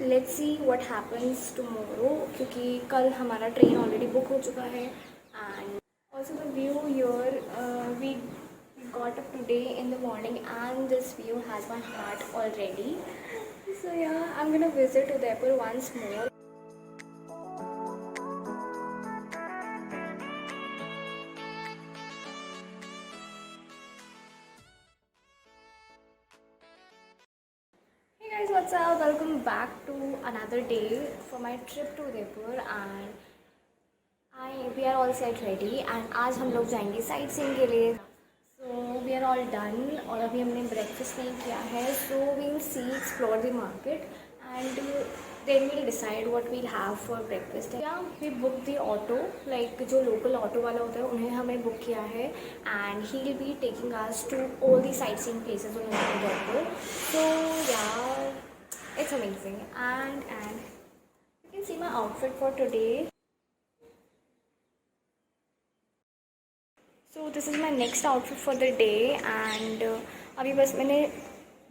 Let's see what happens tomorrow, क्योंकि कल हमारा ट्रेन ऑलरेडी बुक हो चुका है. And also the view your we got up today in the morning and this view has my heart already. So yeah, I'm gonna visit Udaipur once more. Hey guys, what's up? Welcome back to another day for my trip to Udaipur. And we are all set ready and आज हम लोग जाएंगे sight seeing के लिए. So we are all done और अभी हमने breakfast नहीं किया है. So we will see, explore the market and then we'll decide what we'll have for breakfast. Yeah, we booked the auto, like जो local auto वाला होता है उन्हें हमें book किया है and he will be taking us to all the sightseeing places on Udaipur. So yeah, it's amazing. And you can see my outfit for today. So this is my next outfit for the day. And अभी बस मैंने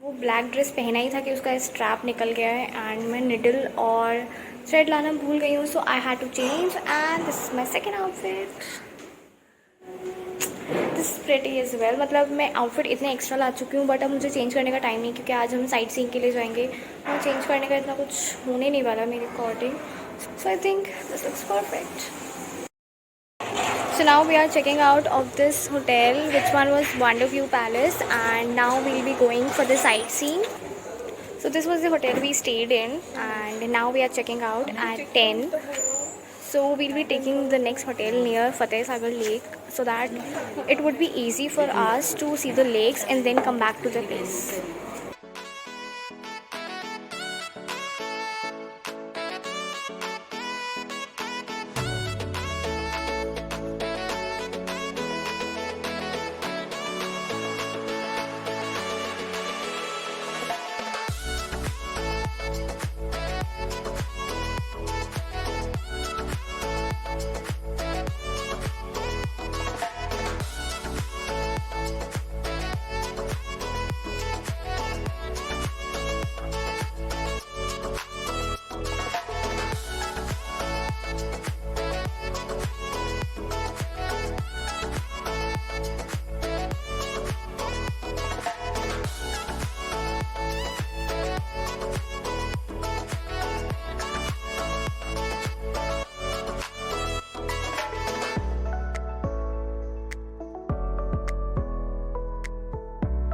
वो black dress पहना ही था कि उसका strap निकल गया है एंड मैं निडल और थ्रेड लाना भूल गई हूँ. So I had to change and this is my second outfit. This pretty is well. मतलब मैं आउटफिट इतने एक्स्ट्रा ला चुकी हूँ बट अब मुझे चेंज करने का टाइम नहीं, क्योंकि आज हम साइट सीइंग के लिए जाएंगे और चेंज करने का इतना कुछ होने नहीं वाला मेरे according. So I think this looks perfect. So now we are checking out of this hotel, which one was Wonderview Palace, and now we'll be going for the sightseeing. So this was the hotel we stayed in and now we are checking out at 10. So we'll be taking the next hotel near Fateh Sagar Lake so that it would be easy for us to see the lakes and then come back to the place.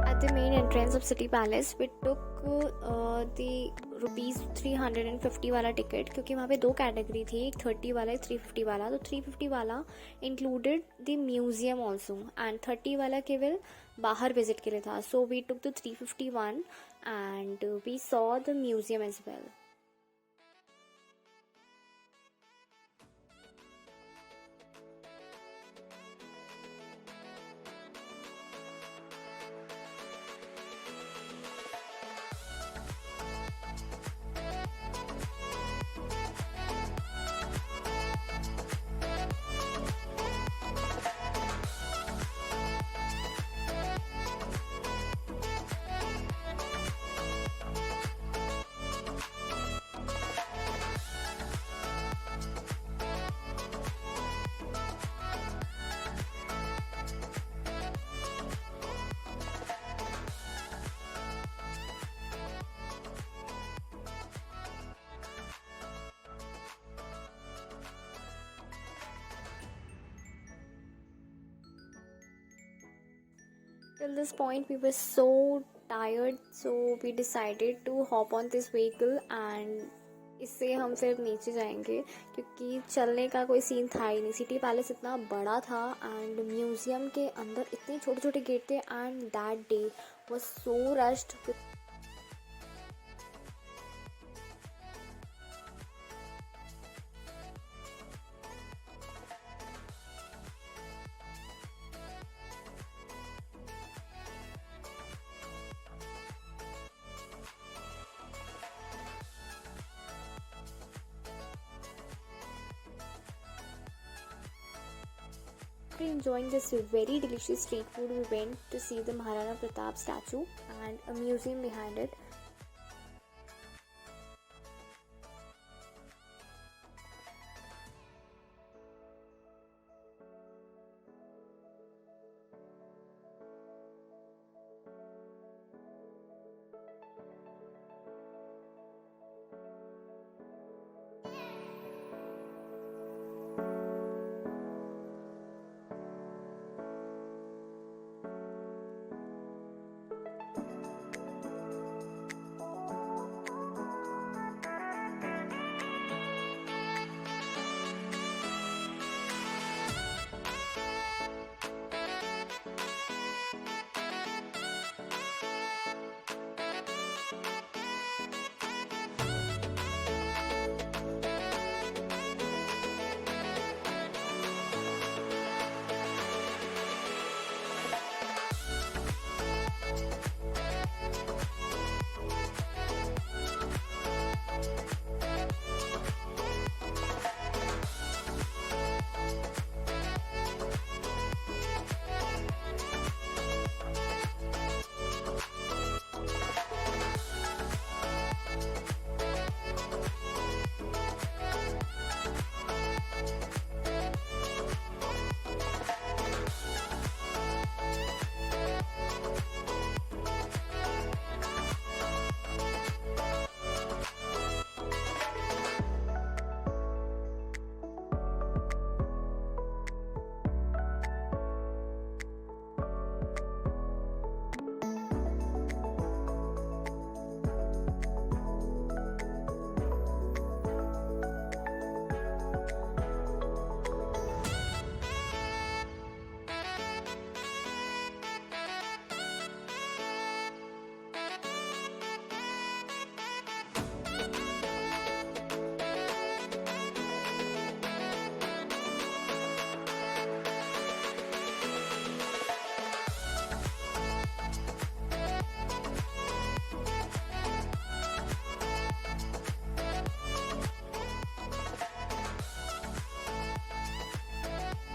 At the main entrance of City Palace, we took the rupees 350 वाला ticket, क्योंकि वहाँ पे दो category थी, एक 30 वाला एक 350 वाला. तो 350 वाला included the museum also and 30 वाला केवल बाहर विजिट के लिए था. So we took the 351 and we saw the museum as well. Till this point we were so tired, so we decided to hop on this vehicle and इससे हम फिर नीचे जाएंगे, क्योंकि चलने का कोई सीन था ही नहीं. सिटी पैलेस इतना बड़ा था एंड म्यूज़ियम के अंदर इतने छोटे छोटे गेट थे and that day was so rushed. After enjoying this very delicious street food, we went to see the Maharana Pratap statue and a museum behind it.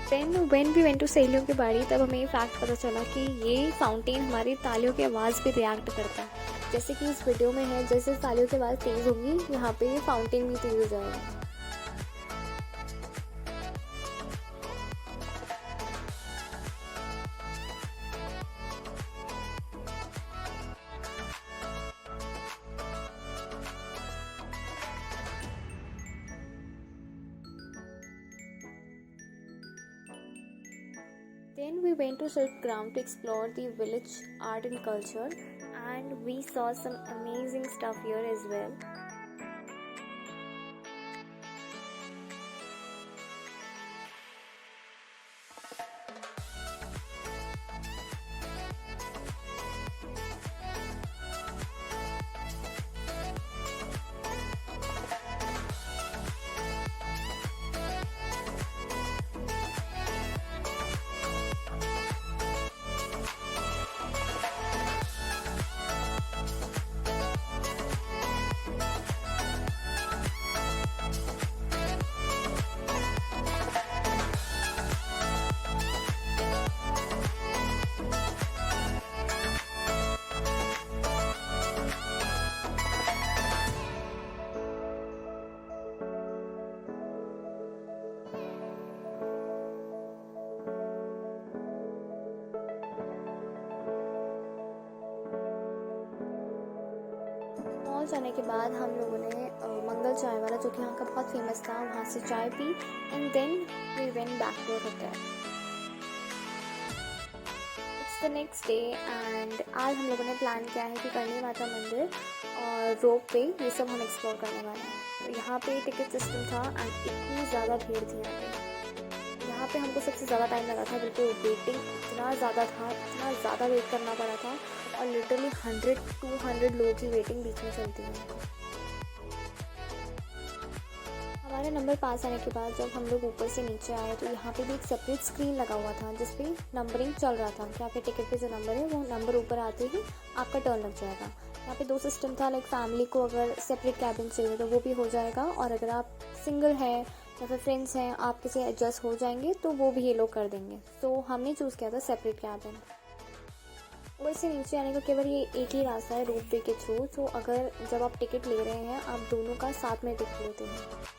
Then when we went to सहेलियों की बाड़ी, तब हमें ये fact पता चला कि ये फाउंटेन हमारी तालियों की आवाज़ पे रिएक्ट करता है। जैसे कि इस वीडियो में है, जैसे तालियों की आवाज़ तेज़ होगी, यहाँ पे ये फाउंटेन भी तेज़ हो जाएगा। Then we went to Silk Gram to explore the village art and culture, and we saw some amazing stuff here as well. Mall जाने के बाद हम लोगों ने मंगल चाय वाला, जो कि यहाँ का बहुत फेमस था, वहाँ से चाय पी and then we went back to hotel. It's the next day and आज हम लोगों ने प्लान किया है कि करणी माता मंदिर और रोप वे, ये सब हम एक्सप्लोर करने वाले हैं। तो यहाँ पे टिकट सिस्टम था एंड इतनी ज़्यादा भीड़ थी यहाँ पे हमको सबसे ज़्यादा टाइम लगा था। बिल्कुल वेटिंग इतना ज़्यादा था, इतना ज़्यादा वेट करना पड़ा था और लिटरली 100-200 लोगों की वेटिंग बीच में चलती है। हमारे नंबर पास आने के बाद जब हम लोग ऊपर से नीचे आए तो यहाँ पे भी एक सेपरेट स्क्रीन लगा हुआ था जिस पे नंबरिंग चल रहा था कि आपके टिकट पे जो नंबर है वो नंबर ऊपर आते ही आपका टर्न लग जाएगा। यहाँ पे 2 सिस्टम था, लाइक फैमिली को अगर सेपरेट कैबिन चाहिए तो वो भी हो जाएगा, और अगर आप सिंगल हैं या फिर फ्रेंड्स हैं, आप किसी एडजस्ट हो जाएंगे तो वो भी ये लोग कर देंगे। तो हमने चूज़ किया था सेपरेट कैबिन। ऊपर से नीचे आने का केवल ये एक ही रास्ता है, रोप वे के थ्रू। तो अगर जब आप टिकट ले रहे हैं, आप दोनों का साथ में टिकट लेते हैं।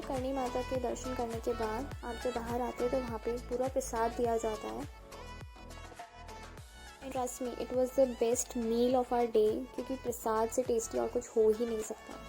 करणी माता के दर्शन करने के बाद आप जब बाहर आते हैं तो वहाँ पे पूरा प्रसाद दिया जाता है। And trust me, it was the best meal of our day, क्योंकि प्रसाद से टेस्टी और कुछ हो ही नहीं सकता।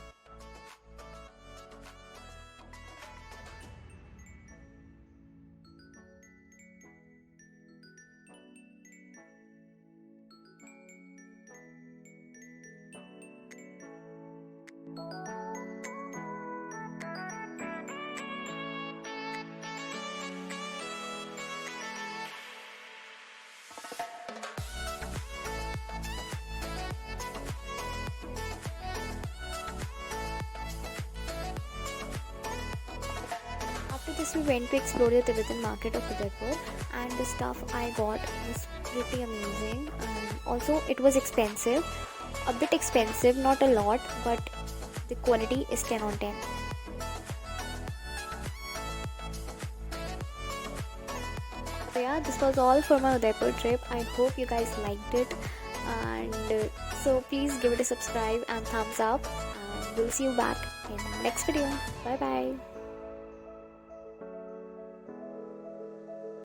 After this, we went to explore the Tibetan market of Udaipur, and the stuff I got was pretty amazing. And also, it was expensive, a bit expensive, not a lot, but the quality is 10 on 10. So yeah, this was all for my Udaipur trip. I hope you guys liked it, and so please give it a subscribe and thumbs up, and we'll see you back in next video. Bye bye.